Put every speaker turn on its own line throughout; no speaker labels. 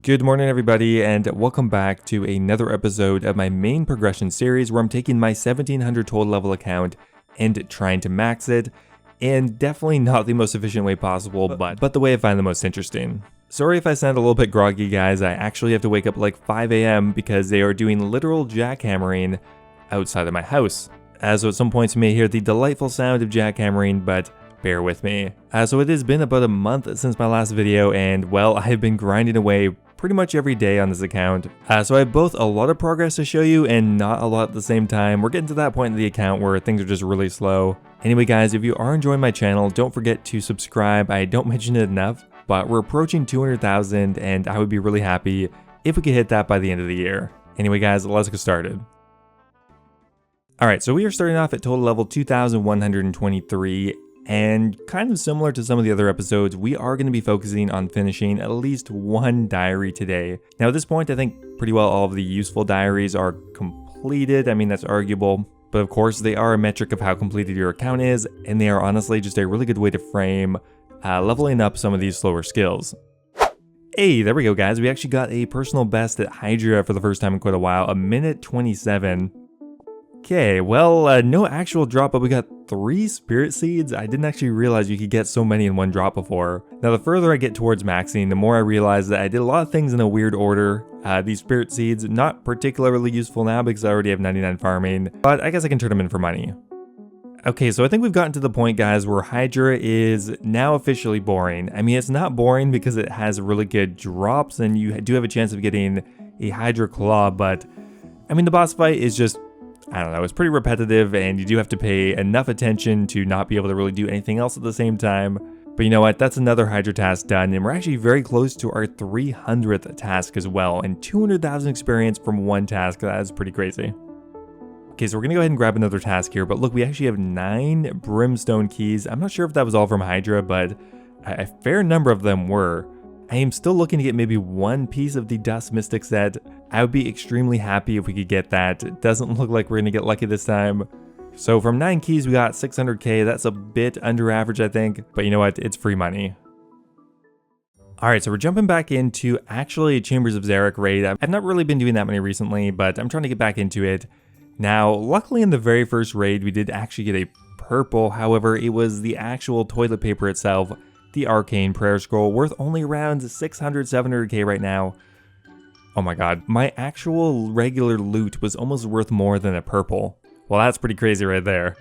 Good morning, everybody, and welcome back to another episode of my main progression series where I'm taking my 1700 total level account and trying to max it, and definitely not the most efficient way possible, but the way I find the most interesting. Sorry if I sound a little bit groggy, guys. I actually have to wake up like 5 a.m. because they are doing literal jackhammering outside of my house. So at some points you may hear the delightful sound of jackhammering, but bear with me. So it has been about a month since my last video, and well, I have been grinding away pretty much every day on this account. So I have both a lot of progress to show you and not a lot at the same time. We're getting to that point in the account where things are just really slow. Anyway, guys, if you are enjoying my channel, don't forget to subscribe. I don't mention it enough, but we're approaching 200,000 and I would be really happy if we could hit that by the end of the year. Anyway, guys, let's get started. Alright, so we are starting off at total level 2,123. And kind of similar to some of the other episodes, we are going to be focusing on finishing at least one diary today. Now at this point, I think pretty well all of the useful diaries are completed. I mean, that's arguable. But of course, they are a metric of how completed your account is, and they are honestly just a really good way to frame leveling up some of these slower skills. Hey, there we go, guys. We actually got a personal best at Hydra for the first time in quite a while, a minute 27. Okay, well, no actual drop, but we got 3 spirit seeds. I didn't actually realize you could get so many in one drop before. Now, the further I get towards maxing, the more I realize that I did a lot of things in a weird order. These spirit seeds, not particularly useful now because I already have 99 farming, but I guess I can turn them in for money. Okay, so I think we've gotten to the point, guys, where Hydra is now officially boring. I mean, it's not boring because it has really good drops and you do have a chance of getting a Hydra claw, but I mean, the boss fight is just, I don't know, it's pretty repetitive and you do have to pay enough attention to not be able to really do anything else at the same time. But you know what, that's another Hydra task done, and we're actually very close to our 300th task as well, and 200,000 experience from one task. That is pretty crazy. Okay, so we're gonna go ahead and grab another task here, but look, we actually have 9 brimstone keys. I'm not sure if that was all from Hydra, but a fair number of them were. I am still looking to get maybe one piece of the Dust Mystic set. I would be extremely happy if we could get that. It doesn't look like we're going to get lucky this time. So from 9 keys, we got 600k. That's a bit under average, I think. But you know what? It's free money. Alright, so we're jumping back into actually a Chambers of Zarik raid. I've not really been doing that many recently, but I'm trying to get back into it. Now, luckily in the very first raid, we did actually get a purple. However, it was the actual toilet paper itself, the Arcane Prayer Scroll, worth only around 600, 700k right now. Oh my god, my actual regular loot was almost worth more than a purple. Well, that's pretty crazy right there.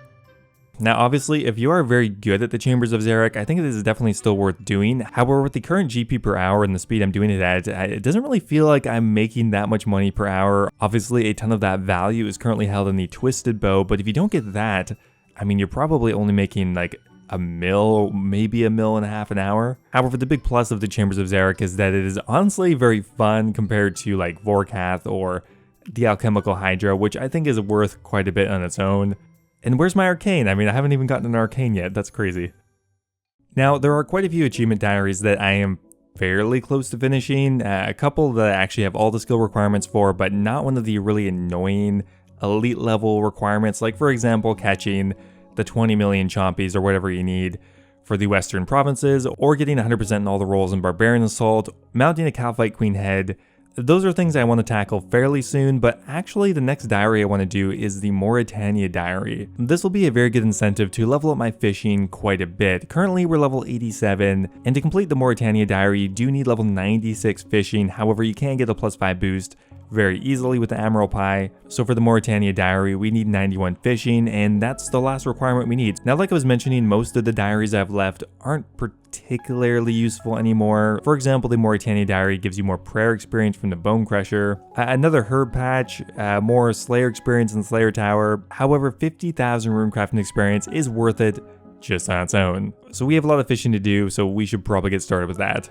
Now, obviously, if you are very good at the Chambers of Zarik, I think it is definitely still worth doing. However, with the current GP per hour and the speed I'm doing it at, it doesn't really feel like I'm making that much money per hour. Obviously, a ton of that value is currently held in the Twisted Bow, but if you don't get that, I mean, you're probably only making like a mil, maybe $1.5 million an hour. However, the big plus of the Chambers of Zarik is that it is honestly very fun compared to like Vorkath or the Alchemical Hydra, which I think is worth quite a bit on its own. And where's my Arcane? I mean, I haven't even gotten an Arcane yet. That's crazy. Now, there are quite a few achievement diaries that I am fairly close to finishing. A couple that I actually have all the skill requirements for, but not one of the really annoying elite level requirements. Like, for example, catching the 20 million chompies or whatever you need for the western provinces, or getting 100% in all the roles in Barbarian Assault, mounting a Calphite Queen head. Those are things I want to tackle fairly soon, but actually the next diary I want to do is the Mauritania Diary. This will be a very good incentive to level up my fishing quite a bit. Currently we're level 87, and to complete the Mauritania Diary you do need level 96 fishing. However, you can get a +5 boost very easily with the Emerald Pie. So for the Mauritania Diary, we need 91 fishing, and that's the last requirement we need. Now, like I was mentioning, most of the diaries I've left aren't particularly useful anymore. For example, the Mauritania Diary gives you more prayer experience from the Bone Crusher, another herb patch, more Slayer experience in Slayer Tower. However, 50,000 runecrafting experience is worth it just on its own. So we have a lot of fishing to do, so we should probably get started with that.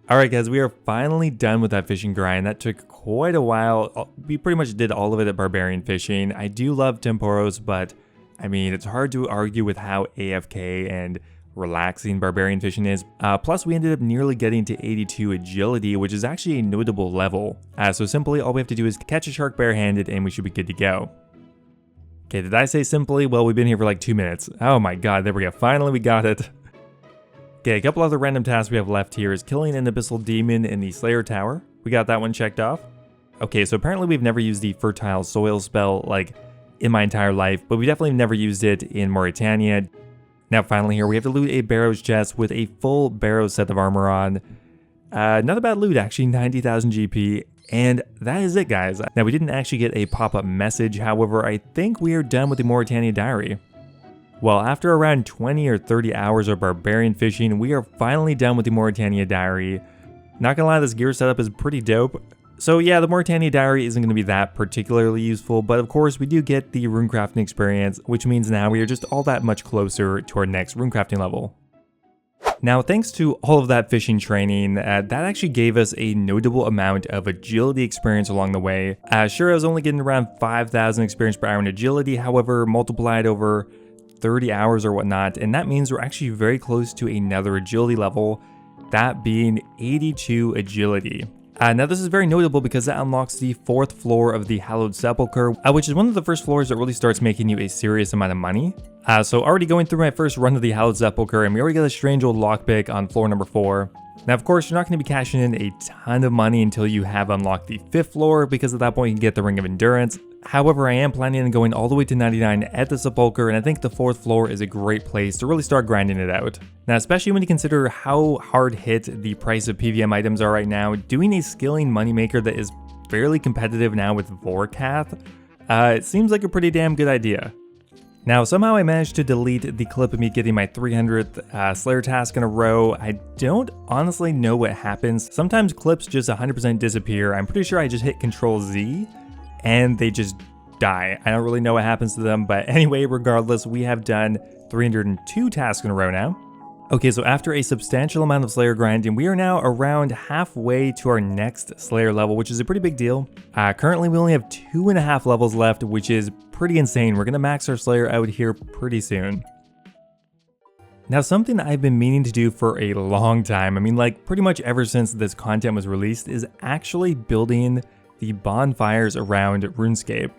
Alright guys, we are finally done with that fishing grind. That took quite a while. We pretty much did all of it at barbarian fishing. I do love temporos, but I mean, it's hard to argue with how AFK and relaxing barbarian fishing is. Plus, we ended up nearly getting to 82 agility, which is actually a notable level. So simply, all we have to do is catch a shark barehanded and we should be good to go. Okay, did I say simply? Well, we've been here for like 2 minutes. Oh my god, there we go. Finally, we got it. Okay, a couple other random tasks we have left here is killing an abyssal demon in the Slayer Tower. We got that one checked off. Okay, so apparently we've never used the fertile soil spell, like, in my entire life, but we definitely never used it in Mauritania. Now finally here, we have to loot a Barrows chest with a full Barrows set of armor on. Not a bad loot actually, 90,000 GP, and that is it guys. Now we didn't actually get a pop-up message, however I think we are done with the Mauritania Diary. Well, after around 20 or 30 hours of barbarian fishing, we are finally done with the Mauritania Diary. Not gonna lie, this gear setup is pretty dope. So yeah, the Mauritania Diary isn't going to be that particularly useful, but of course we do get the runecrafting experience, which means now we are just all that much closer to our next runecrafting level. Now, thanks to all of that fishing training, that actually gave us a notable amount of agility experience along the way. Sure, I was only getting around 5,000 experience per hour in agility, however, multiplied over 30 hours or whatnot, and that means we're actually very close to another agility level, that being 82 agility. Now this is very notable because that unlocks the 4th floor of the Hallowed Sepulchre, which is one of the first floors that really starts making you a serious amount of money. So already going through my first run of the Hallowed Sepulchre, and we already got a strange old lockpick on floor number 4. Now of course, you're not going to be cashing in a ton of money until you have unlocked the 5th floor, because at that point you can get the Ring of Endurance. However, I am planning on going all the way to 99 at the Sepulchre, and I think the 4th floor is a great place to really start grinding it out. Now, especially when you consider how hard hit the price of PVM items are right now, doing a skilling moneymaker that is fairly competitive now with Vorkath, it seems like a pretty damn good idea. Now, somehow I managed to delete the clip of me getting my 300th Slayer task in a row. I don't honestly know what happens. Sometimes clips just 100% disappear. I'm pretty sure I just hit Control Z and they just die. I don't really know what happens to them, but anyway, regardless, we have done 302 tasks in a row now. Okay, so after a substantial amount of Slayer grinding, we are now around halfway to our next Slayer level, which is a pretty big deal. Currently, we only have 2.5 levels left, which is pretty insane. We're gonna max our Slayer out here pretty soon. Now, something I've been meaning to do for a long time, I mean, like pretty much ever since this content was released, is actually building the bonfires around RuneScape.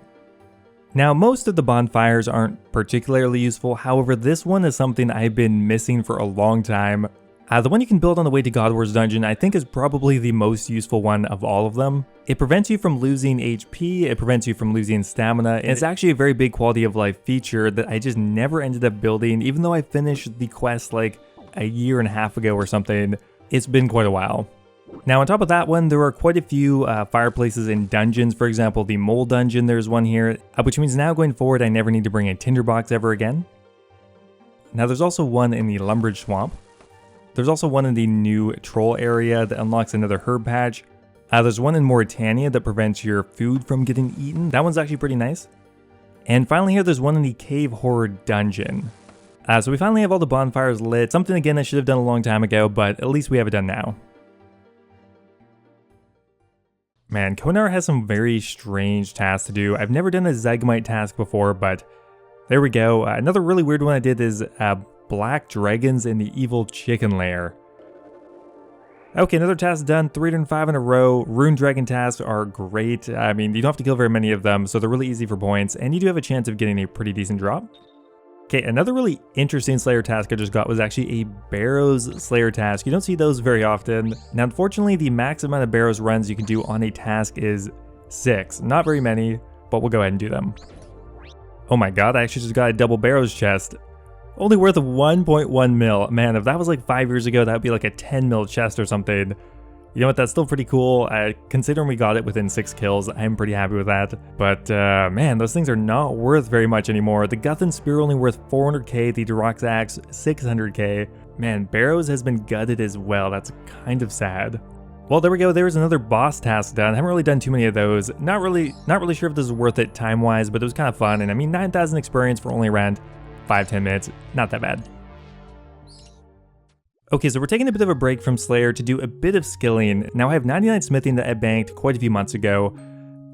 Now, most of the bonfires aren't particularly useful, however, this one is something I've been missing for a long time. The one you can build on the way to God Wars Dungeon I think is probably the most useful one of all of them. It prevents you from losing HP, it prevents you from losing stamina, and it's actually a very big quality of life feature that I just never ended up building, even though I finished the quest like a year and a half ago or something. It's been quite a while. Now, on top of that one, there are quite a few fireplaces in dungeons. For example, the Mole Dungeon, there's one here, which means now going forward, I never need to bring a tinderbox ever again. Now, there's also one in the Lumbridge Swamp. There's also one in the new Troll area that unlocks another herb patch. There's one in Mauritania that prevents your food from getting eaten. That one's actually pretty nice. And finally here, there's one in the Cave Horror Dungeon. So we finally have all the bonfires lit. Something, again, I should have done a long time ago, but at least we have it done now. Man, Konar has some very strange tasks to do. I've never done a Zygomite task before, but there we go. Another really weird one I did is Black Dragons in the Evil Chicken Lair. Okay, another task done, 305 in a row. Rune Dragon tasks are great. I mean, you don't have to kill very many of them, so they're really easy for points, and you do have a chance of getting a pretty decent drop. Okay, another really interesting Slayer task I just got was actually a Barrows Slayer task. You don't see those very often. Now, unfortunately, the max amount of Barrows runs you can do on a task is 6. Not very many, but we'll go ahead and do them. Oh my god, I actually just got a double Barrows chest. Only worth 1.1 mil. Man, if that was like 5 years ago, that would be like a 10 mil chest or something. You know what, that's still pretty cool. Considering we got it within 6 kills, I'm pretty happy with that. But man, those things are not worth very much anymore. The Guthan Spear only worth 400k, the Durox Axe 600k. Man, Barrows has been gutted as well. That's kind of sad. Well, there we go. There's another boss task done. I haven't really done too many of those. Not really sure if this is worth it time-wise, but it was kind of fun. And I mean, 9,000 experience for only around 5-10 minutes. Not that bad. Okay, so we're taking a bit of a break from Slayer to do a bit of skilling. Now I have 99 smithing that I banked quite a few months ago.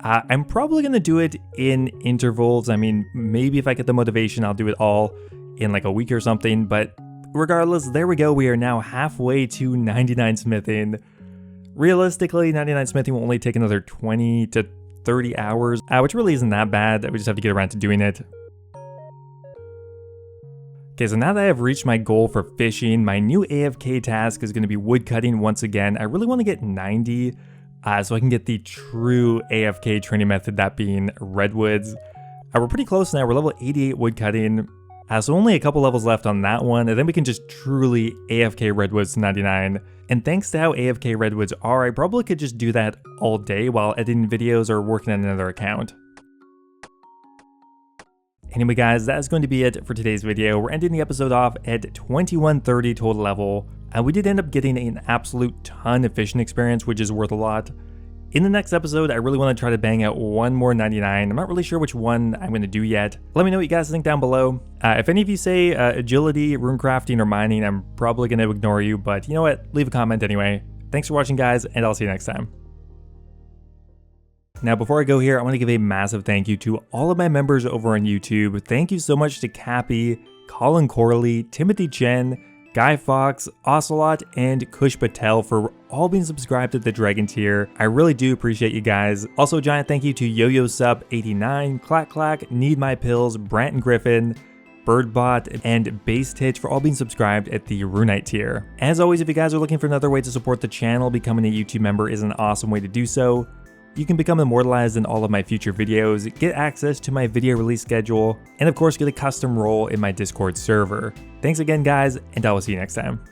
I'm probably going to do it in intervals. I mean, maybe if I get the motivation, I'll do it all in like a week or something. But regardless, there we go. We are now halfway to 99 smithing. Realistically, 99 smithing will only take another 20 to 30 hours, which really isn't that bad. We just have to get around to doing it. Okay, so now that I have reached my goal for fishing, my new AFK task is going to be woodcutting once again. I really want to get 90 so I can get the true AFK training method, that being redwoods. We're pretty close now. We're level 88 woodcutting, so only a couple levels left on that one, and then we can just truly AFK redwoods to 99. And thanks to how AFK redwoods are, I probably could just do that all day while editing videos or working on another account. Anyway guys, that is going to be it for today's video. We're ending the episode off at 2130 total level, and we did end up getting an absolute ton of fishing experience, which is worth a lot. In the next episode, I really want to try to bang out one more 99. I'm not really sure which one I'm going to do yet. Let me know what you guys think down below. If any of you say agility, runecrafting, or mining, I'm probably going to ignore you, but you know what? Leave a comment anyway. Thanks for watching guys, and I'll see you next time. Now, before I go here, I want to give a massive thank you to all of my members over on YouTube. Thank you so much to Cappy, Colin Corley, Timothy Chen, Guy Fox, Ocelot, and Kush Patel for all being subscribed to the Dragon tier. I really do appreciate you guys. Also, a giant thank you to Yo-Yo Sub 89, Clack Clack, Need My Pills, Branton Griffin, Birdbot, and Base Titch for all being subscribed at the Runite tier. As always, if you guys are looking for another way to support the channel, becoming a YouTube member is an awesome way to do so. You can become immortalized in all of my future videos, get access to my video release schedule, and of course get a custom role in my Discord server. Thanks again guys, and I will see you next time.